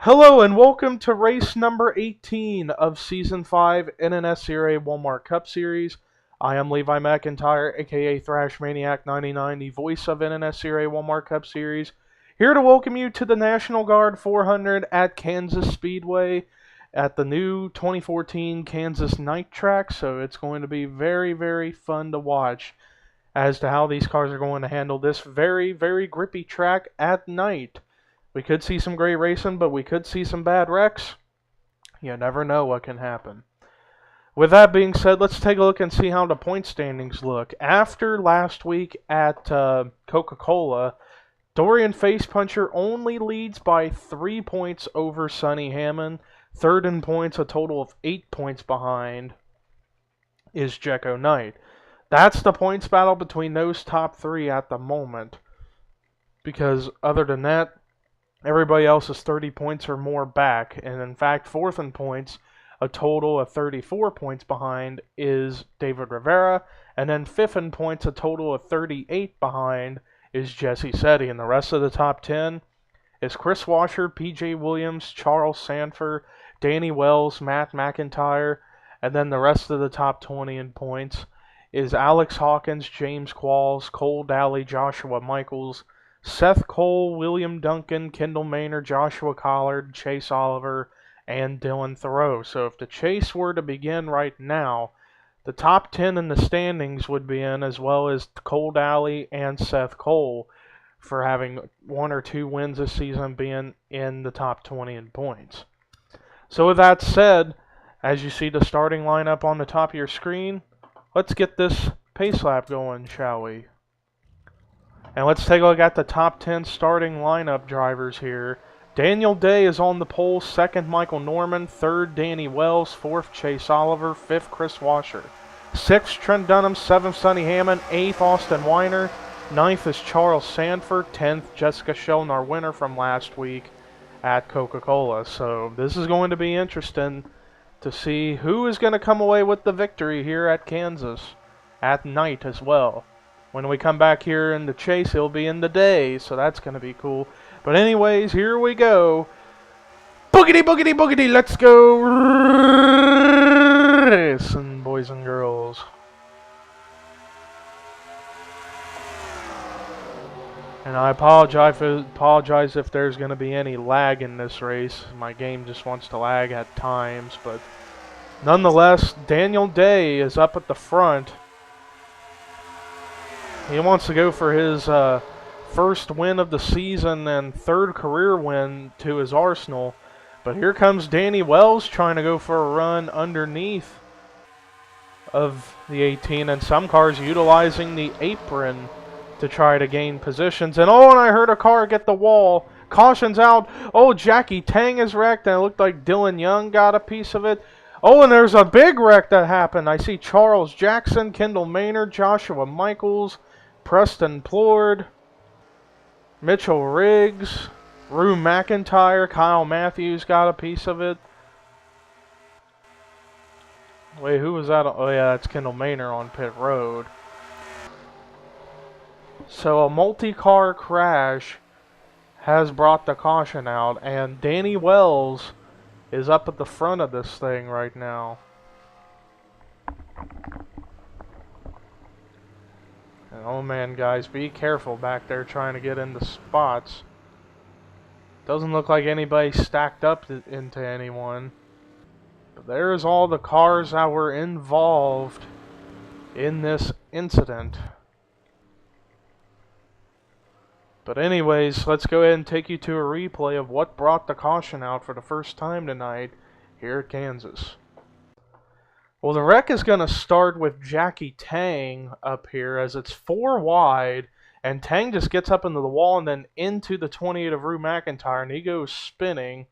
Hello and welcome to race number 18 of Season 5 NNSCRA Walmart Cup Series. I am Levi McIntyre, aka Thrash Maniac 99, the voice of NNSCRA Walmart Cup Series, here to welcome you to the National Guard 400 at Kansas Speedway at the new 2014 Kansas Night Track. So it's going to be very, very fun to watch as to how these cars are going to handle this very, very grippy track at night. We could see some great racing, but we could see some bad wrecks. You never know what can happen. With that being said, let's take a look and see how the point standings look. After last week at Coca-Cola, Dorian Facepuncher only leads by 3 points over Sonny Hammond. Third in points, a total of 8 points behind, is Jekko Knight. That's the points battle between those top three at the moment. Because other than that, everybody else is 30 points or more back. And in fact, fourth in points, a total of 34 points behind, is David Rivera. And then fifth in points, a total of 38 behind, is Jesse Setti. And the rest of the top 10 is Chris Washer, PJ Williams, Charles Sanford, Danny Wells, Matt McIntyre. And then the rest of the top 20 in points is Alex Hawkins, James Qualls, Cole Daly, Joshua Michaels, Seth Cole, William Duncan, Kendall Maynard, Joshua Collard, Chase Oliver, and Dylan Thoreau. So if the chase were to begin right now, the top 10 in the standings would be in, as well as Cole Daly and Seth Cole, for having 1 or 2 wins this season, being in the top 20 in points. So with that said, as you see the starting lineup on the top of your screen, let's get this pace lap going, shall we? And let's take a look at the top 10 starting lineup drivers here. Daniel Day is on the pole, second Michael Norman, third Danny Wells, fourth Chase Oliver, fifth Chris Washer, sixth Trent Dunham, seventh Sonny Hammond, eighth Austin Weiner, ninth is Charles Sanford, 10th Jessica Sheldon, our winner from last week at Coca-Cola. So this is going to be interesting to see who is going to come away with the victory here at Kansas at night as well. When we come back here in the chase, it'll be in the day, so that's going to be cool. But anyways, here we go. Boogity, boogity, boogity, let's go racing, boys and girls. And I apologize if there's going to be any lag in this race. My game just wants to lag at times, but nonetheless, Daniel Day is up at the front. He wants to go for his first win of the season and third career win to his arsenal. But here comes Danny Wells trying to go for a run underneath of the 18, and some cars utilizing the apron to try to gain positions. And oh, and I heard a car get the wall. Caution's out. Oh, Jackie Tang is wrecked, and it looked like Dylan Young got a piece of it. Oh, and there's a big wreck that happened. I see Charles Jackson, Kendall Maynard, Joshua Michaels, Preston Plord, Mitchell Riggs, Rue McIntyre, Kyle Matthews got a piece of it. Wait, who was that? Oh yeah, that's Kendall Maynard on pit road. So a multi-car crash has brought the caution out, and Danny Wells is up at the front of this thing right now. And oh man, guys, be careful back there trying to get into spots. Doesn't look like anybody stacked up into anyone. But there's all the cars that were involved in this incident. But anyways, let's go ahead and take you to a replay of what brought the caution out for the first time tonight here at Kansas. Well, the wreck is going to start with Jackie Tang up here, as it's 4 wide, and Tang just gets up into the wall and then into the 28 of Rue McIntyre, and he goes spinning,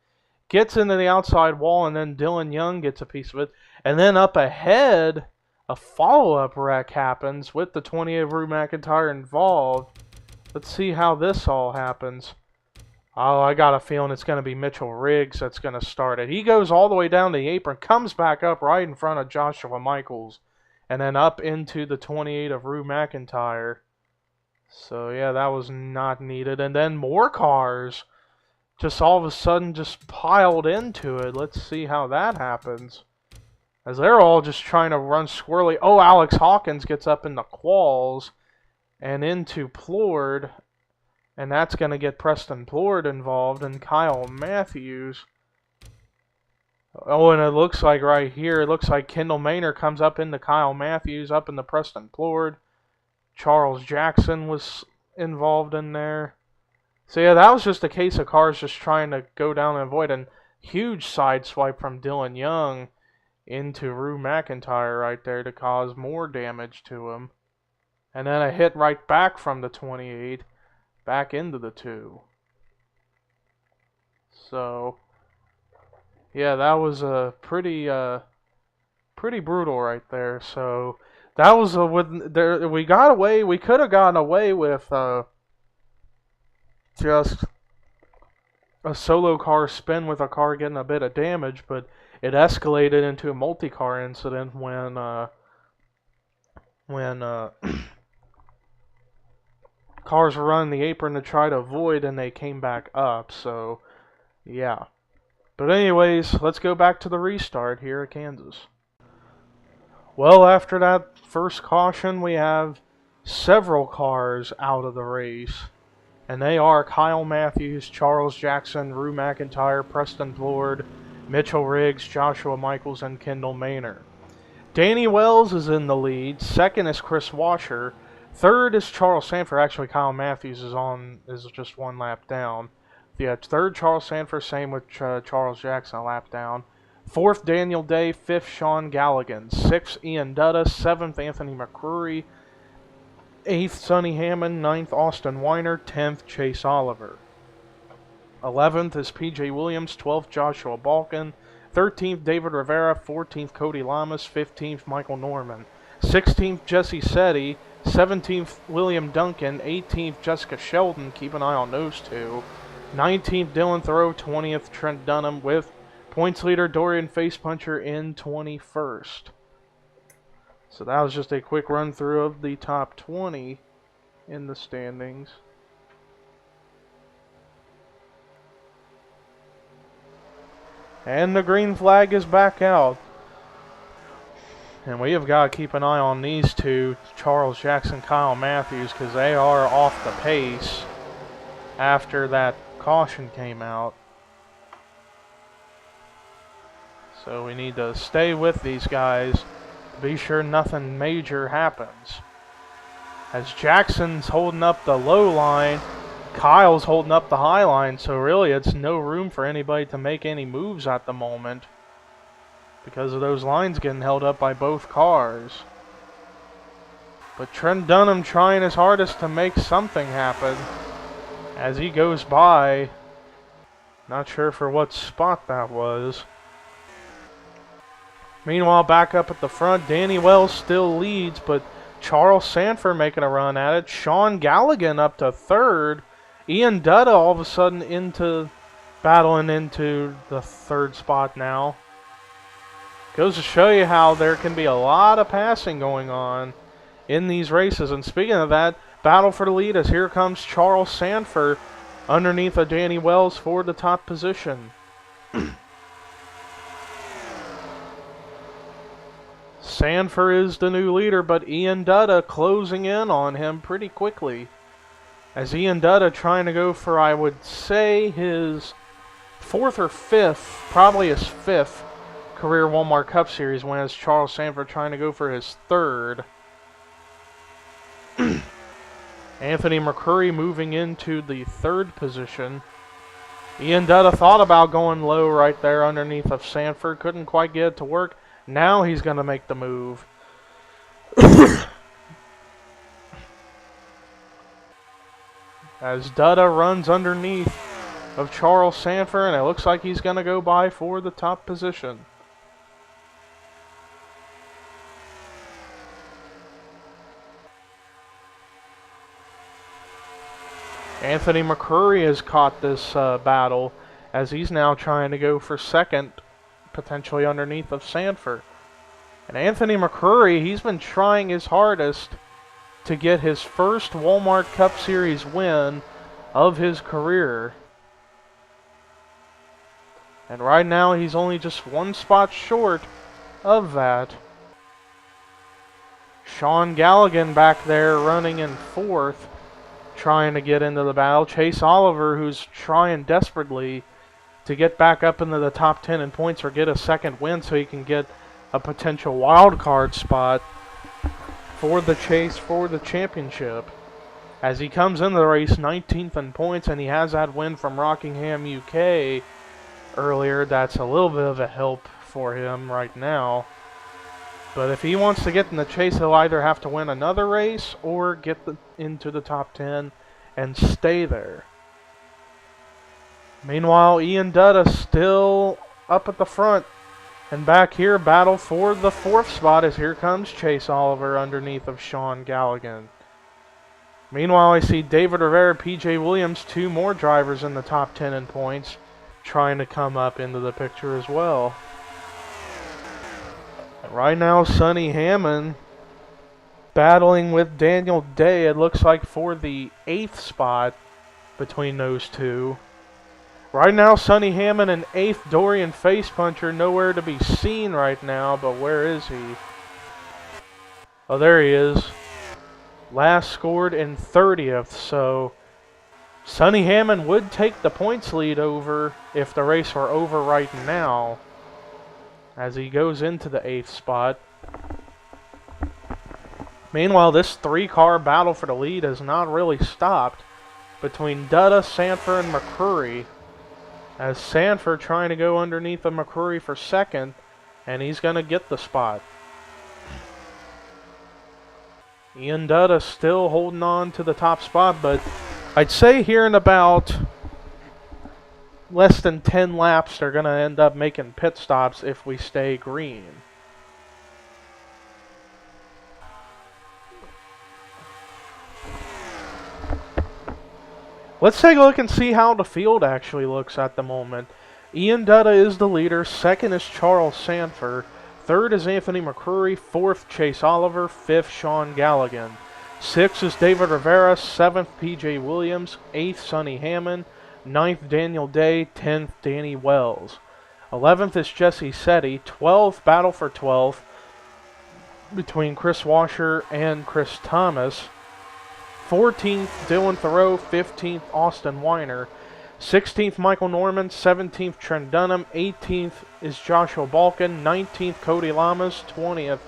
gets into the outside wall, and then Dylan Young gets a piece of it. And then up ahead, a follow-up wreck happens with the 28 of Rue McIntyre involved. Let's see how this all happens. Oh, I got a feeling it's going to be Mitchell Riggs that's going to start it. He goes all the way down the apron, comes back up right in front of Joshua Michaels, and then up into the 28 of Rue McIntyre. So, yeah, that was not needed. And then more cars just all of a sudden just piled into it. Let's see how that happens. As they're all just trying to run squirrely. Oh, Alex Hawkins gets up in the quals and into Plord. And that's going to get Preston Plord involved and Kyle Matthews. Oh, and it looks like right here, it looks like Kendall Maynor comes up into Kyle Matthews, up into Preston Plord. Charles Jackson was involved in there. So yeah, that was just a case of cars just trying to go down and avoid. And huge side swipe from Dylan Young into Rue McIntyre right there to cause more damage to him. And then a hit right back from the 28 back into the 2. So yeah, that was a pretty brutal right there. So that was we got away. We could have gotten away with just a solo car spin with a car getting a bit of damage, but it escalated into a multi-car incident when cars were running the apron to try to avoid, and they came back up. So yeah. But anyways, let's go back to the restart here at Kansas. Well, after that first caution, we have several cars out of the race. And they are Kyle Matthews, Charles Jackson, Rue McIntyre, Preston Plord, Mitchell Riggs, Joshua Michaels, and Kendall Maynor. Danny Wells is in the lead. Second is Chris Washer. Third is Charles Sanford. Actually, Kyle Matthews is just one lap down. Yeah, third, Charles Sanford, same with Charles Jackson, a lap down. Fourth, Daniel Day. Fifth, Sean Galligan. Sixth, Ian Dutta. Seventh, Anthony McCrory. Eighth, Sonny Hammond. Ninth, Austin Weiner. 10th, Chase Oliver. 11th is PJ Williams. 12th, Joshua Balkin. 13th, David Rivera. 14th, Cody Lamas. 15th, Michael Norman. 16th, Jesse Setti. 17th, William Duncan. 18th, Jessica Sheldon. Keep an eye on those two. 19th, Dylan Thoreau. 20th, Trent Dunham, with points leader Dorian Facepuncher in 21st. So that was just a quick run through of the top 20 in the standings. And the green flag is back out. And we have got to keep an eye on these two, Charles Jackson, Kyle Matthews, because they are off the pace after that caution came out. So we need to stay with these guys to be sure nothing major happens. As Jackson's holding up the low line, Kyle's holding up the high line, so really it's no room for anybody to make any moves at the moment because of those lines getting held up by both cars. But Trent Dunham trying his hardest to make something happen as he goes by. Not sure for what spot that was. Meanwhile, back up at the front, Danny Wells still leads, but Charles Sanford making a run at it. Sean Galligan up to third. Ian Dutta all of a sudden battling into the third spot now. Goes to show you how there can be a lot of passing going on in these races. And speaking of that, battle for the lead as here comes Charles Sanford underneath of Danny Wells for the top position. Sanford is the new leader, but Ian Dutta closing in on him pretty quickly. As Ian Dutta trying to go for, I would say, his fourth or fifth, probably his fifth career Walmart Cup Series win, as Charles Sanford trying to go for his third. Anthony McCrory moving into the third position. Ian Dutta thought about going low right there underneath of Sanford. Couldn't quite get it to work. Now he's going to make the move. As Dutta runs underneath of Charles Sanford, and it looks like he's going to go by for the top position. Anthony McCrory has caught this battle as he's now trying to go for second, potentially underneath of Sanford. And Anthony McCrory, he's been trying his hardest to get his first Walmart Cup Series win of his career. And right now, he's only just one spot short of that. Sean Galligan back there running in fourth, trying to get into the battle. Chase Oliver, who's trying desperately to get back up into the top 10 in points or get a second win so he can get a potential wild card spot for the chase for the championship. As he comes into the race 19th in points, and he has that win from Rockingham, UK earlier. That's a little bit of a help for him right now. But if he wants to get in the chase, he'll either have to win another race or get into the top 10 and stay there. Meanwhile, Ian Dutta still up at the front. And back here, battle for the fourth spot as here comes Chase Oliver underneath of Sean Galligan. Meanwhile, I see David Rivera, PJ Williams, two more drivers in the top 10 in points, trying to come up into the picture as well. And right now, Sonny Hammond battling with Daniel Day, it looks like, for the 8th spot between those two. Right now, Sonny Hammond and 8th Dorian Facepuncher nowhere to be seen right now, but where is he? Oh, there he is. Last scored in 30th, so Sonny Hammond would take the points lead over if the race were over right now, as he goes into the 8th spot. Meanwhile, this three-car battle for the lead has not really stopped between Dutta, Sanford, and McCrory. As Sanford trying to go underneath of McCrory for second, and he's going to get the spot. Ian Dutta still holding on to the top spot, but I'd say here in about less than 10 laps, they're going to end up making pit stops if we stay green. Let's take a look and see how the field actually looks at the moment. Ian Dutta is the leader. Second is Charles Sanford. Third is Anthony McCrory. Fourth, Chase Oliver. Fifth, Sean Galligan. Sixth is David Rivera. Seventh, PJ Williams. Eighth, Sonny Hammond. Ninth, Daniel Day. 10th, Danny Wells. 11th is Jesse Setti. 12th, battle for 12th between Chris Washer and Chris Thomas. 14th, Dylan Theroux. 15th, Austin Weiner. 16th, Michael Norman. 17th, Trent Dunham. 18th is Joshua Balkin. 19th, Cody Lamas. 20th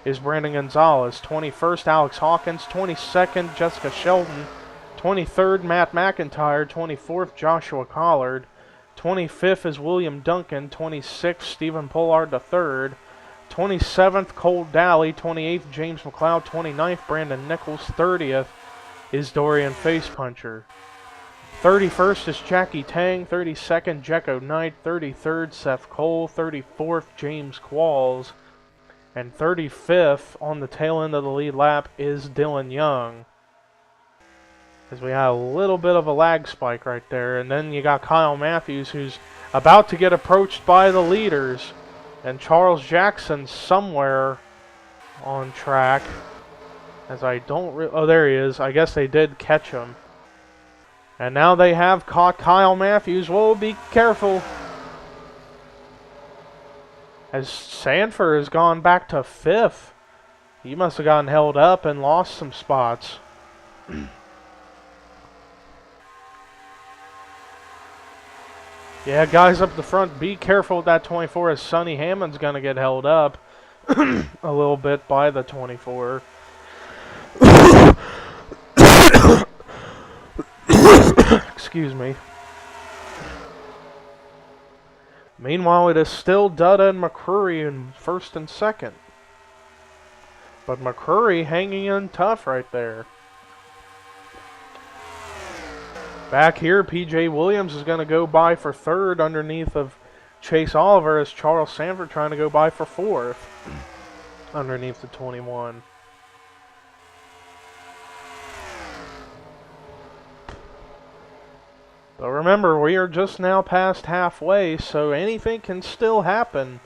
is Brandon Gonzalez. 21st, Alex Hawkins. 22nd, Jessica Shelton. 23rd, Matt McIntyre. 24th, Joshua Collard. 25th is William Duncan. 26th, Stephen Pollard III. 27th, Cole Daly. 28th, James McLeod. 29th, Brandon Nichols. 30th is Dorian Facepuncher. 31st is Jackie Tang. 32nd, Jecko Knight. 33rd, Seth Cole. 34th, James Qualls. And 35th on the tail end of the lead lap is Dylan Young. As we had a little bit of a lag spike right there. And then you got Kyle Matthews, who's about to get approached by the leaders. And Charles Jackson somewhere on track. As I don't oh, there he is. I guess they did catch him. And now they have caught Kyle Matthews. Whoa, be careful. As Sanford has gone back to 5th. He must have gotten held up and lost some spots. Yeah, guys up the front, be careful with that 24 as Sonny Hammond's going to get held up a little bit by the 24. Excuse me. Meanwhile, it is still Dutta and McCrory in first and second. But McCrory hanging in tough right there. Back here, PJ Williams is going to go by for third underneath of Chase Oliver as Charles Sanford trying to go by for fourth underneath the 21. But remember, we are just now past halfway, so anything can still happen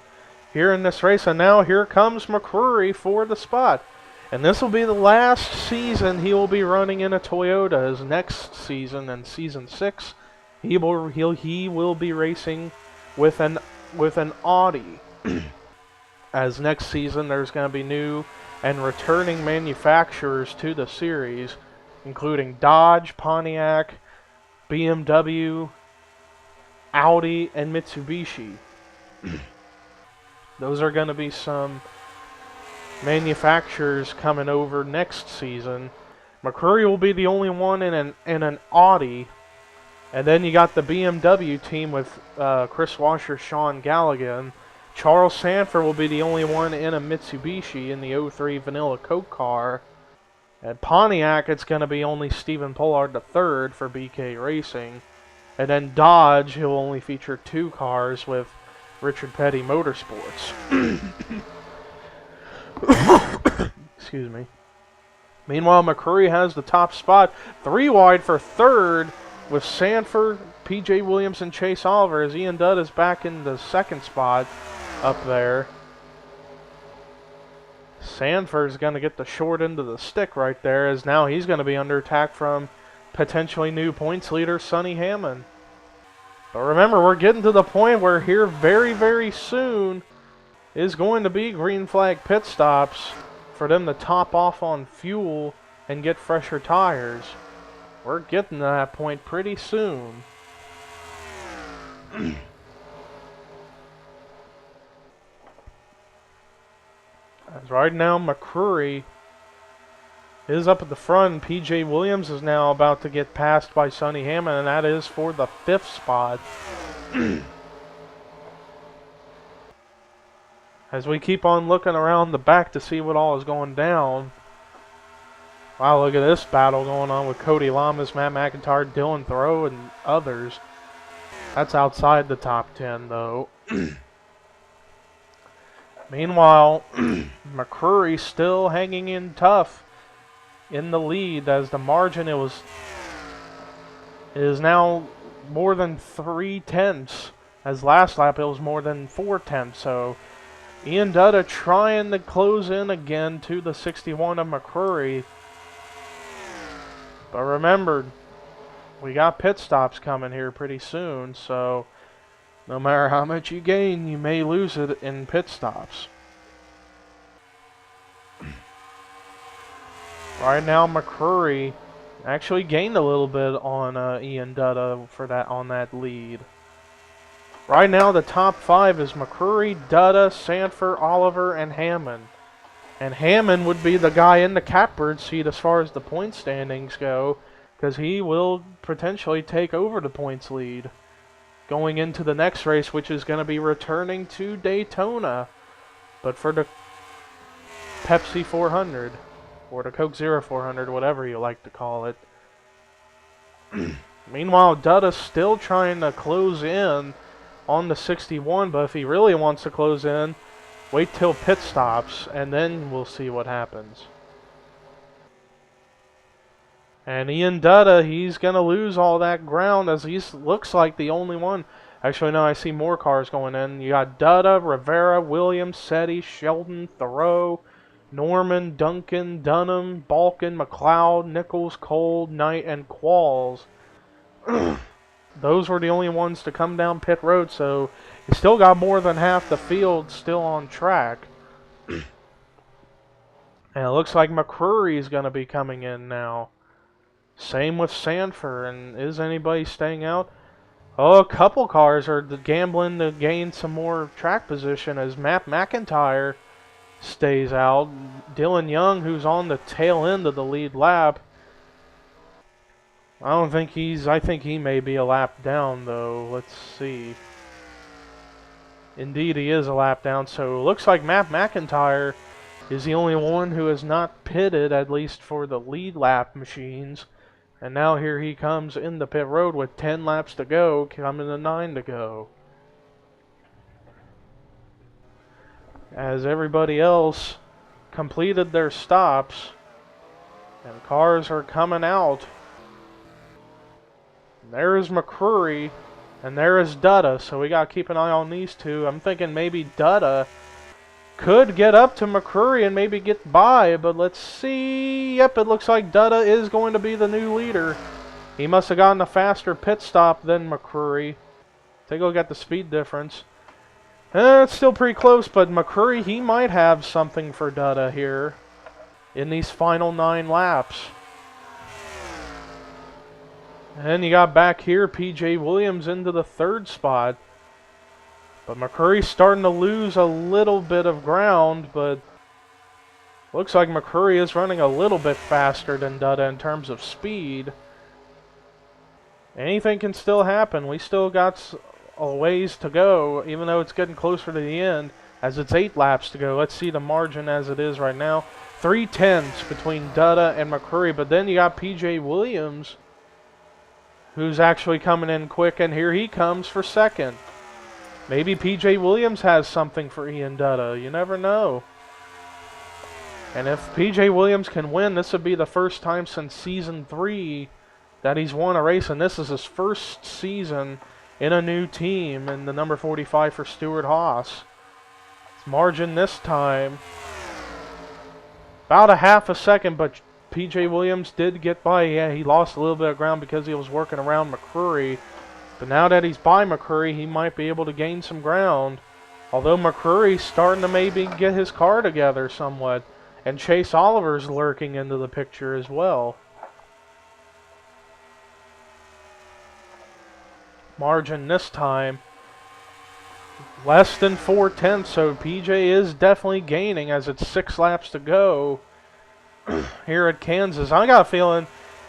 here in this race. And now here comes McCrory for the spot. And this will be the last season he will be running in a Toyota. His next season, in Season 6, he will be racing with an Audi. As next season there's going to be new and returning manufacturers to the series, including Dodge, Pontiac, BMW, Audi, and Mitsubishi. Those are going to be some manufacturers coming over next season. McCurry will be the only one in an Audi. And then you got the BMW team with Chris Washer, Sean Galligan. Charles Sanford will be the only one in a Mitsubishi in the 03 Vanilla Coke car. At Pontiac, it's going to be only Stephen Pollard III for BK Racing. And then Dodge, he'll only feature 2 cars with Richard Petty Motorsports. Excuse me. Meanwhile, McCurry has the top spot, 3 wide for 3rd, with Sanford, P.J. Williams, and Chase Oliver, as Ian Dudd is back in the 2nd spot up there. Sanford's going to get the short end of the stick right there, as now he's going to be under attack from potentially new points leader Sonny Hammond. But remember, we're getting to the point where here very, very soon is going to be green flag pit stops for them to top off on fuel and get fresher tires. We're getting to that point pretty soon. As right now, McCurry is up at the front. P.J. Williams is now about to get passed by Sonny Hammond, and that is for the 5th spot. As we keep on looking around the back to see what all is going down. Wow, look at this battle going on with Cody Lamas, Matt McIntyre, Dylan Thoreau, and others. That's outside the top 10, though. Meanwhile, McCurry still hanging in tough in the lead, as the margin is now more than 3/10. As last lap it was more than 4/10. So Ian Dutta trying to close in again to the 61 of McCurry. But remember, we got pit stops coming here pretty soon, so no matter how much you gain, you may lose it in pit stops. Right now, McCurry actually gained a little bit on Ian Dutta for that on that lead. Right now, the top 5 is McCurry, Dutta, Sanford, Oliver, and Hammond. And Hammond would be the guy in the catbird seat as far as the point standings go, because he will potentially take over the points lead going into the next race, which is going to be returning to Daytona, but for the Pepsi 400 or the Coke Zero 400, whatever you like to call it. Meanwhile, Dutta's still trying to close in on the 61, but if he really wants to close in, wait till pit stops, and then we'll see what happens. And Ian Dutta, he's going to lose all that ground, as he looks like the only one. Actually, no, I see more cars going in. You got Dutta, Rivera, Williams, Setti, Sheldon, Thoreau, Norman, Duncan, Dunham, Balkin, McLeod, Nichols, Cole, Knight, and Qualls. Those were the only ones to come down pit road, so you still got more than half the field still on track. And it looks like McCurry is going to be coming in now. Same with Sanford, and is anybody staying out? Oh, a couple cars are gambling to gain some more track position as Matt McIntyre stays out. Dylan Young, who's on the tail end of the lead lap, I think he may be a lap down, though. Let's see. Indeed, he is a lap down, so it looks like Matt McIntyre is the only one who has not pitted, at least for the lead lap machines. And now here he comes in the pit road with 10 laps to go, coming to 9 to go. As everybody else completed their stops, and cars are coming out. There is McCurry, and there is Dutta, so we got to keep an eye on these two. I'm thinking maybe Dutta could get up to McCurry and maybe get by, but let's see. Yep, it looks like Dutta is going to be the new leader. He must have gotten a faster pit stop than McCurry Take a look at the speed difference. It's still pretty close, but McCurry, he might have something for Dutta here in these final 9 laps. And you got back here P.J. Williams into the 3rd spot. But McCurry's starting to lose a little bit of ground, but looks like McCurry is running a little bit faster than Dutta in terms of speed. Anything can still happen. We still got a ways to go, even though it's getting closer to the end, as it's 8 laps to go. Let's see the margin as it is right now. 3/10 between Dutta and McCurry, but then you got P.J. Williams, who's actually coming in quick, and here he comes for 2nd. Maybe P.J. Williams has something for Ian Dutta. You never know. And if P.J. Williams can win, this would be the first time since Season 3 that he's won a race, and this is his first season in a new team in the number 45 for Stewart Haas. Margin this time, about a half a second, but P.J. Williams did get by. Yeah, he lost a little bit of ground because he was working around McCurry. But now that he's by McCurry, he might be able to gain some ground. Although McCurry's starting to maybe get his car together somewhat. And Chase Oliver's lurking into the picture as well. Margin this time, less than 4/10, so PJ is definitely gaining as it's 6 laps to go here at Kansas. I got a feeling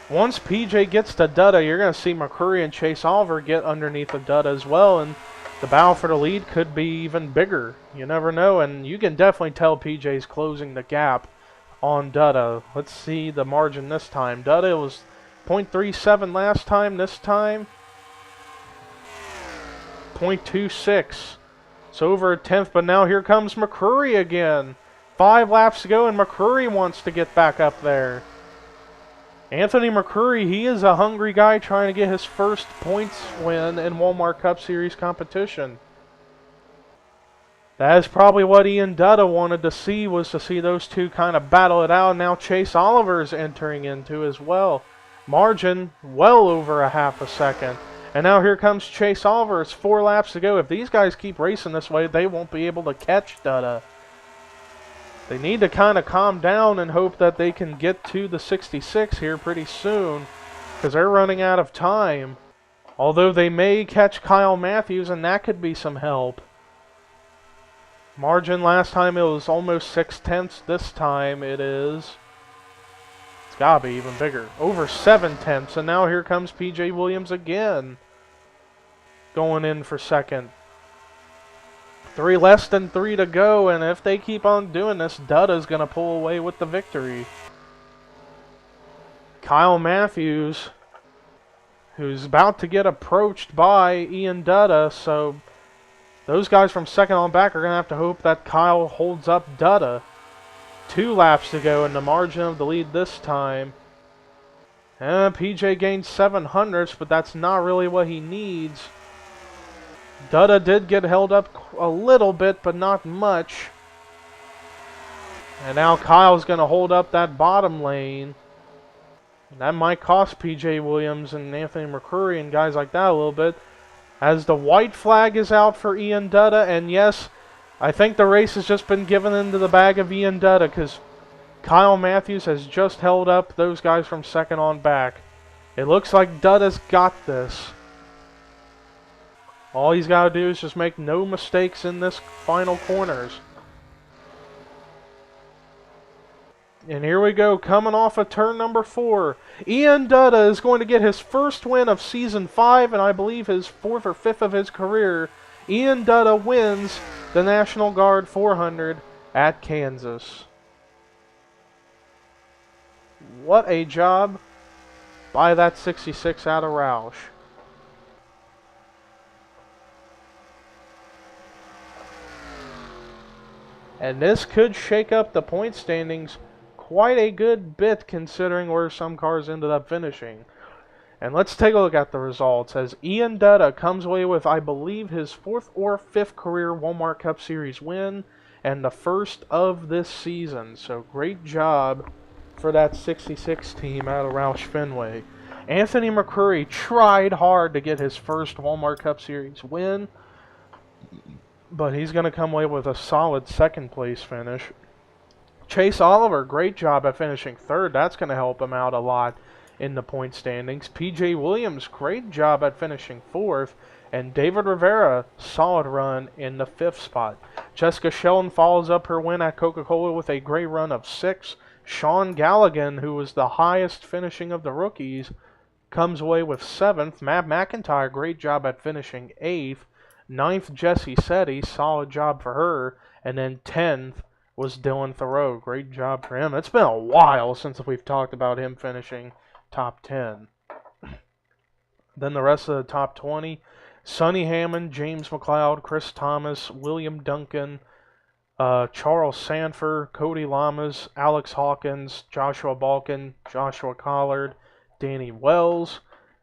once PJ gets to Dutta, you're going to see McCurry and Chase Oliver get underneath the Dutta as well, and the battle for the lead could be even bigger. You never know, and you can definitely tell PJ's closing the gap on Dutta. Let's see the margin this time. Dutta was 0.37 last time. This time, 0.26. So over a 10th, but now here comes McCurry again. 5 laps to go, and McCurry wants to get back up there. Anthony McCurry, he is a hungry guy trying to get his first points win in Walmart Cup Series competition. That is probably what Ian Dutta wanted to see, was to see those two kind of battle it out. And now Chase Oliver is entering into as well. Margin well over a half a second. And now here comes Chase Oliver. It's 4 laps to go. If these guys keep racing this way, they won't be able to catch Dutta. They need to kind of calm down and hope that they can get to the 66 here pretty soon, because they're running out of time. Although they may catch Kyle Matthews, and that could be some help. Margin last time it was almost 6/10. This time it is, it's got to be even bigger. Over 7/10. And now here comes P.J. Williams again, going in for second. Less than 3 to go, and if they keep on doing this, Dutta's going to pull away with the victory. Kyle Matthews, who's about to get approached by Ian Dutta, so those guys from second on back are going to have to hope that Kyle holds up Dutta. 2 laps to go, and the margin of the lead this time. And PJ gained 700ths, but that's not really what he needs. Dutta did get held up a little bit, but not much. And now Kyle's going to hold up that bottom lane. And that might cost P.J. Williams and Anthony McCurry and guys like that a little bit. As the white flag is out for Ian Dutta. And yes, I think the race has just been given into the bag of Ian Dutta, because Kyle Matthews has just held up those guys from second on back. It looks like Dutta's got this. All he's got to do is just make no mistakes in this final corners. And here we go, coming off of turn number 4. Ian Dutta is going to get his first win of Season 5, and I believe his 4th or 5th of his career. Ian Dutta wins the National Guard 400 at Kansas. What a job by that 66 out of Roush. And this could shake up the point standings quite a good bit, considering where some cars ended up finishing. And let's take a look at the results, as Ian Dutta comes away with, I believe, his 4th or 5th career Walmart Cup Series win, and the first of this season. So great job for that 66 team out of Roush Fenway. Anthony McCurry tried hard to get his first Walmart Cup Series win, but he's going to come away with a solid second place finish. Chase Oliver, great job at finishing third. That's going to help him out a lot in the point standings. PJ Williams, great job at finishing fourth. And David Rivera, solid run in the fifth spot. Jessica Sheldon follows up her win at Coca-Cola with a great run of 6. Sean Galligan, who was the highest finishing of the rookies, comes away with 7th. Matt McIntyre, great job at finishing 8th. 9th, Jessie Setti, solid job for her. And then 10th was Dylan THEROUX. Great job for him. It's been a while since we've talked about him finishing top 10. Then the rest of the top 20, Sonny Hammond, James McLeod, Chris Thomas, William Duncan, Charles Sanford, Cody Lamas, Alex Hawkins, Joshua Balkin, Joshua Collard, Danny Wells.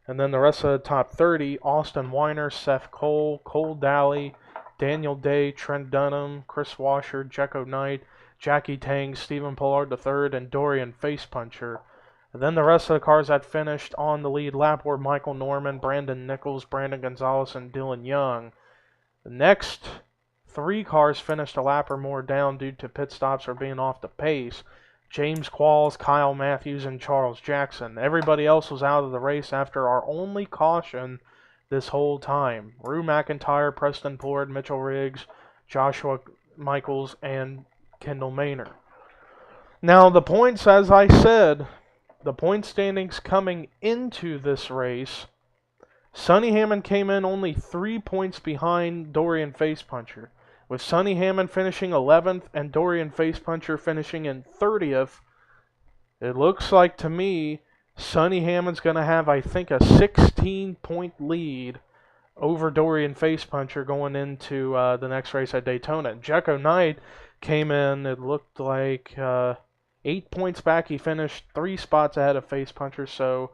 And then the rest of the top 30, Austin Weiner, Seth Cole, Cole Daly, Daniel Day, Trent Dunham, Chris Washer, Jekko Knight, Jackie Tang, Stephen Pollard III, and Dorian Facepuncher. And then the rest of the cars that finished on the lead lap were Michael Norman, Brandon Nichols, Brandon Gonzalez, and Dylan Young. The next 3 cars finished a lap or more down due to pit stops or being off the pace. James Qualls, Kyle Matthews, and Charles Jackson. Everybody else was out of the race after our only caution this whole time. Rue McIntyre, Preston Ford, Mitchell Riggs, Joshua Michaels, and Kendall Maynard. Now the points, as I said, the point standings coming into this race, Sonny Hammond came in only 3 points behind Dorian Facepuncher, with Sonny Hammond finishing 11th and Dorian Facepuncher finishing in 30th. It looks like to me Sonny Hammond's going to have, I think, a 16-point lead over Dorian Facepuncher going into the next race at Daytona. Jekko Knight came in, it looked like 8 points back. He finished 3 spots ahead of Facepuncher, so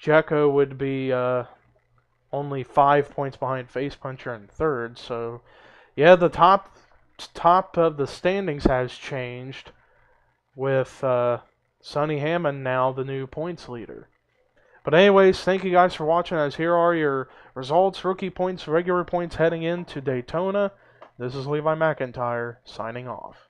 Jekko would be only 5 points behind Facepuncher in third. So, yeah, the top of the standings has changed with Sonny Hammond now the new points leader. But anyways, thank you guys for watching, as here are your results, rookie points, regular points heading into Daytona. This is Levi McIntyre signing off.